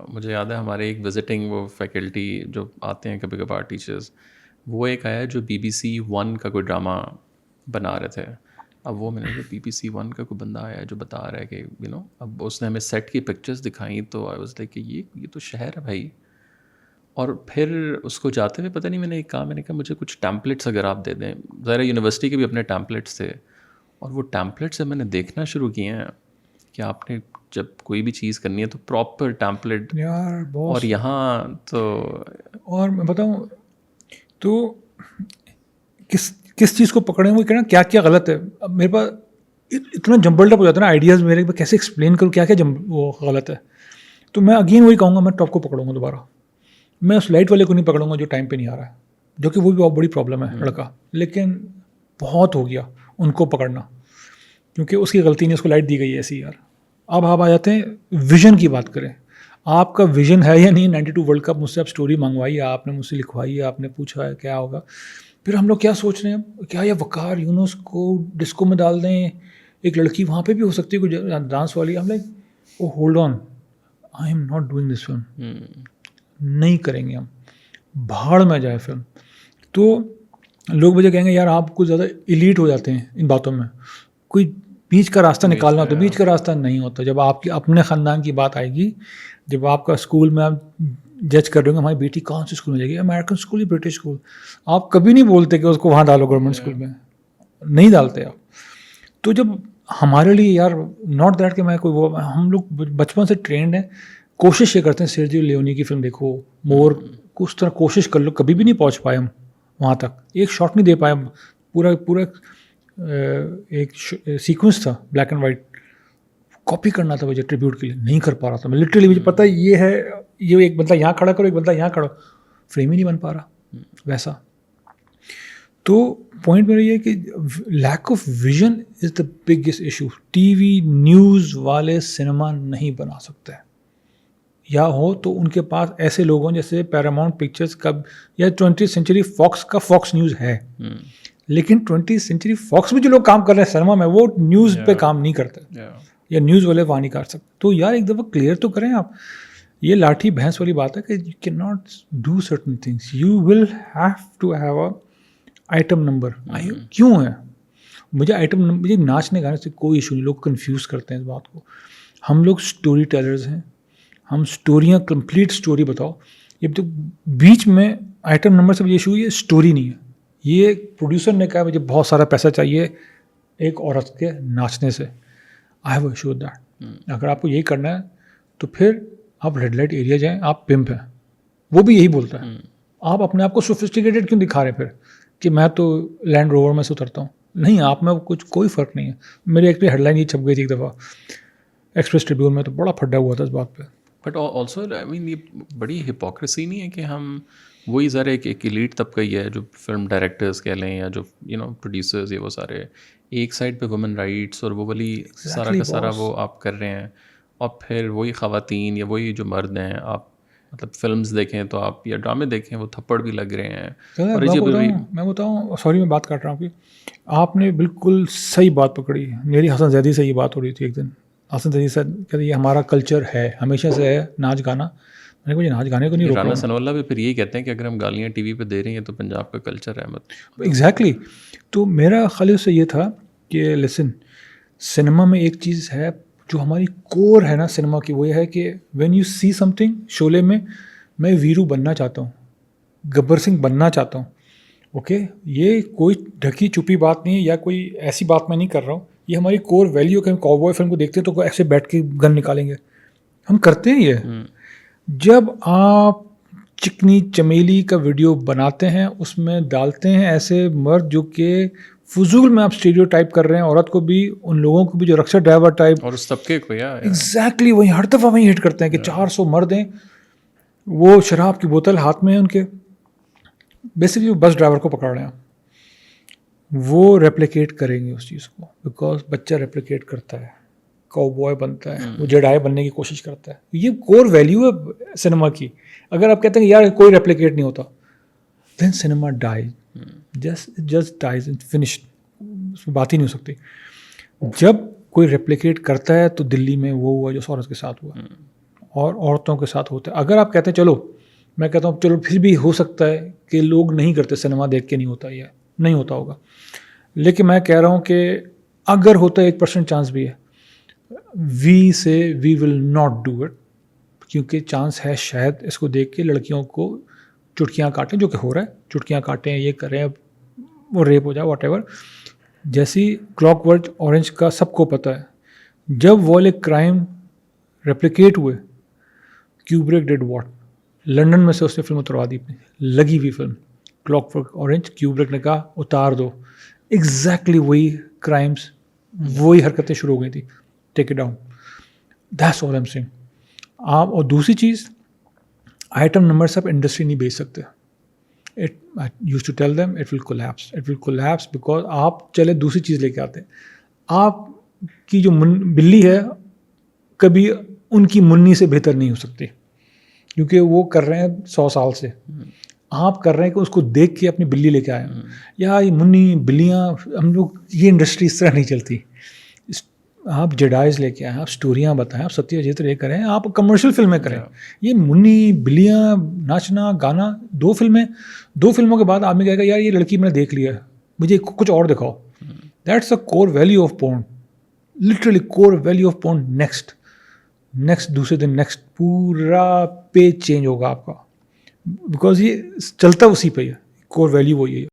मुझे याद है हमारे एक विजिटिंग वो फैकल्टी जो आते हैं कभी कभार टीचर्स, वो एक आया जो BBC वन का कोई ड्रामा बना रहे थे। अब वो मैंने कहा BBC वन का कोई बंदा आया है जो बता रहा है कि अब उसने हमें सेट की पिक्चर्स दिखाई तो आई वाज लाइक कि ये तो शहर है भाई। और फिर उसको जाते हुए पता नहीं मैंने कहा मुझे कुछ टैम्पलेट्स अगर आप दे दें। ज़ाहिर यूनिवर्सिटी के भी अपने टैम्पलेट्स थे और वो टैम्पलेट्स से मैंने देखना शुरू किए हैं कि आपने जब कोई भी चीज़ करनी है तो प्रॉपर टैम्पलेट। यार और यहाँ तो और मैं बताऊँ तो किस चीज़ को पकड़ें, वो कहना क्या क्या गलत है। अब मेरे पास इतना जम्बल्ड अप हो जाता है ना आइडियाज़ मेरे, मैं कैसे एक्सप्लेन करूँ क्या क्या वो गलत है। तो मैं अगेन वही कहूँगा, मैं टॉप को पकड़ूंगा दोबारा, मैं उस लाइट वाले को नहीं पकड़ूंगा जो टाइम पे नहीं आ रहा है, जो कि वो भी बहुत बड़ी प्रॉब्लम है लड़का। लेकिन बहुत हो गया उनको पकड़ना, क्योंकि उसकी गलती नहीं, उसको लाइट दी गई है ऐसी यार। अब आप आ जाते हैं विजन की बात करें, आपका विजन है या नहीं। 92 वर्ल्ड कप मुझसे आप स्टोरी मंगवाई है, आपने मुझसे लिखवाई है, आपने पूछा है क्या होगा, फिर हम लोग क्या सोच रहे हैं, क्या ये वकार यूनुस को डिस्को में डाल दें, एक लड़की वहाँ पे भी हो सकती है कोई डांस वाली। हम like oh hold on, I am not doing this film, नहीं करेंगे हम, भाड़ में जाए फिल्म। तो लोग मुझे कहेंगे यार आप कुछ ज़्यादा इलीट हो जाते हैं इन बातों में, कोई बीच का रास्ता निकालना होता है, बीच का रास्ता नहीं होता। जब आपकी अपने ख़ानदान की बात आएगी, जब आपका स्कूल में आप जज कर रहे हो हमारी बेटी कौन से स्कूल में जाएगी, अमेरिकन स्कूल या ब्रिटिश स्कूल, आप कभी नहीं बोलते कि उसको वहाँ डालो गवर्नमेंट स्कूल में, नहीं डालते आप। तो जब हमारे लिए यार नॉट दैट कि मैं कोई वो, हम लोग बचपन से ट्रेंड हैं, कोशिश ये करते हैं सर्जियो लियोनी की फिल्म देखो, मोर कुछ तरह कोशिश कर लो, कभी भी नहीं पहुंच पाए हम वहाँ तक, एक शॉट नहीं दे पाए। पूरा पूरा एक सीक्वेंस था ब्लैक एंड वाइट, कॉपी करना था मुझे ट्रिब्यूट के लिए, नहीं कर पा रहा था मैं लिटरली। मुझे पता ये है, ये एक बंदा यहाँ खड़ा करो, एक बंदा यहाँ खड़ा, फ्रेम ही नहीं बन पा रहा वैसा। तो पॉइंट मेरा ये है कि lack of vision is the biggest issue. TV news वाले सिनेमा नहीं बना सकते, या हो तो उनके पास ऐसे लोग हों जैसे पैरामाउंट पिक्चर्स का या 20th सेंचुरी फॉक्स का फॉक्स न्यूज़ है। लेकिन 20th सेंचुरी फॉक्स में जो लोग काम कर रहे हैं सिनेमा में, वो न्यूज़ पे काम नहीं करते, या न्यूज़ वाले वहाँ नहीं कर सकते। तो यार एक दफ़ा क्लियर तो करें आप, ये लाठी भैंस वाली बात है कि you can not do certain things, you will have to have a item number. क्यों है मुझे आइटम नंबर, मुझे नाचने गाने से कोई इशू नहीं, लोग कंफ्यूज करते हैं इस बात को। हम लोग स्टोरी टेलर्स हैं, हम स्टोरियाँ कंप्लीट स्टोरी बताओ। ये तो बीच में आइटम नंबर से मुझे इशू, ये स्टोरी नहीं है। ये प्रोड्यूसर ने कहा मुझे बहुत सारा पैसा चाहिए एक औरत के नाचने से, आई हैव इशू दैट। अगर आपको यही करना है तो फिर आप रेड लाइट एरिया जाएं, आप पिम्प हैं, वो भी यही बोलता है। आप अपने आप को सोफिस्टिकेटेड क्यों दिखा रहे हैं फिर कि मैं तो लैंड रोवर में से उतरता हूँ? नहीं, आप में कुछ कोई फ़र्क नहीं है। मेरी एक हेडलाइन ये छप गई थी एक दफ़ा एक्सप्रेस ट्रिब्यून में, तो बड़ा फड्डा हुआ था इस बात पे। बट ऑल्सो आई मीन ये बड़ी हिपोक्रेसी नहीं है कि हम वही ज़रा एक एलीट तबका ही है जो फिल्म डायरेक्टर्स कह लें या जो प्रोड्यूसर्स, ये वो सारे एक साइड पे वुमेन राइट्स और वो वाली सारा का सारा वो आप कर रहे हैं, और फिर वही ख़वातीन या वही जो मर्द हैं, आप मतलब फिल्म्स देखें तो आप या ड्रामे देखें वो थप्पड़ भी लग रहे हैं। और मैं बताऊँ सॉरी मैं बात काट रहा हूँ कि आपने बिल्कुल सही बात पकड़ी। मेरी हसन जैदी से ये बात हो रही थी एक दिन, हसन जैदी से कहते ये हमारा कल्चर है, हमेशा से है नाच गाना। मैंने कहा नाच गाने को नहीं रोक रहा। राना सनोल्ला भी फिर यही कहते हैं कि अगर हम गालियाँ टीवी पे दे रही हैं तो पंजाब का कल्चर है मत। एग्जैक्टली। तो मेरा ख्याल उससे ये था कि लिसन, सिनेमा में एक चीज़ है जो हमारी कोर है ना सिनेमा की, वो ये है कि when you see something, Sholay में मैं वीरू बनना चाहता हूँ, गब्बर सिंह बनना चाहता हूँ, ओके ये कोई ढकी छुपी बात नहीं है या कोई ऐसी बात मैं नहीं कर रहा हूँ, ये हमारी कोर वैल्यू है। कॉवबॉय फिल्म को देखते हैं तो ऐसे बैठ के गन निकालेंगे, हम करते हैं ये। जब आप चिकनी चमेली का वीडियो बनाते हैं, उसमें डालते हैं ऐसे मर्द जो कि फजूल में आप स्टीरियोटाइप कर रहे हैं, औरत को भी, उन लोगों को भी जो रक्षा ड्राइवर टाइप, और उस तबके को एग्जैक्टली वही हर दफ़ा वही हिट करते हैं कि 400 मर्द हैं, वो शराब की बोतल हाथ में है उनके, बेसिकली बस ड्राइवर को पकड़ रहे हैं, वो रेप्लिकेट करेंगे उस चीज़ को, बिकॉज बच्चा रेप्लिकेट करता है, काउबॉय बनता है, वो जेडाई बनने की कोशिश करता है। ये कोर वैल्यू है सिनेमा की। अगर आप कहते हैं यार कोई रेप्लिकेट नहीं होता, then cinema dies, just dies and finished, उसमें बात ही नहीं हो सकती। जब कोई रेप्लिकेट करता है तो दिल्ली में वो हुआ जो सौरभ के साथ हुआ, और औरतों के साथ होता है। अगर आप कहते हैं चलो, मैं कहता हूँ चलो फिर भी हो सकता है कि लोग नहीं करते, सिनेमा देख के नहीं होता, या नहीं होता होगा, लेकिन मैं कह रहा हूँ कि अगर होता है 1% चांस भी है, we will not do it, क्योंकि चांस है शायद इसको देख के लड़कियों को चुटकियाँ काटें, जो कि हो रहा है, चुटकियाँ काटें, ये करें, वो रेप हो जाए, वॉट एवर। जैसी क्लॉकवर्क ऑरेंज का सबको पता है, जब वो वाले क्राइम रेप्लिकेट हुए, क्यूब्रिक डिड व्हाट, लंदन में से उसने फिल्म उतरवा दी अपनी लगी हुई फिल्म क्लॉकवर्क ऑरेंज, क्यूब्रिक ने कहा उतार दो, एग्जैक्टली वही क्राइम्स, वही हरकतें शुरू हो गई थी, take it down, that's all I am saying. आप, और दूसरी चीज़, आइटम नंबर आप इंडस्ट्री नहीं बेच सकते। It I used to tell them it will collapse because आप चले दूसरी चीज़ लेके आते हैं। आपकी जो बिल्ली है कभी उनकी मुन्नी से बेहतर नहीं हो सकती, क्योंकि वो कर रहे हैं 100 साल से, आप कर रहे हैं कि उसको देख के अपनी बिल्ली लेके आए। या ये मुन्नी बिल्लियाँ, हम लोग, ये इंडस्ट्री इस तरह नहीं चलती। आप जेडाइज लेके आएँ, आप स्टोरियाँ बताएं, आप सत्यजीत रे करें, आप कमर्शियल फिल्में करें। ये मुन्नी बिल्लियाँ, नाचना गाना, 2 फिल्मों के बाद आदमी कहेगा यार ये लड़की मैंने देख लिया है, मुझे कुछ और दिखाओ। That's a core value of porn, literally core value of porn. Next दूसरे दिन नेक्स्ट पूरा पेज चेंज होगा आपका, बिकॉज ये चलता उसी पे है, कोर वैल्यू वही है।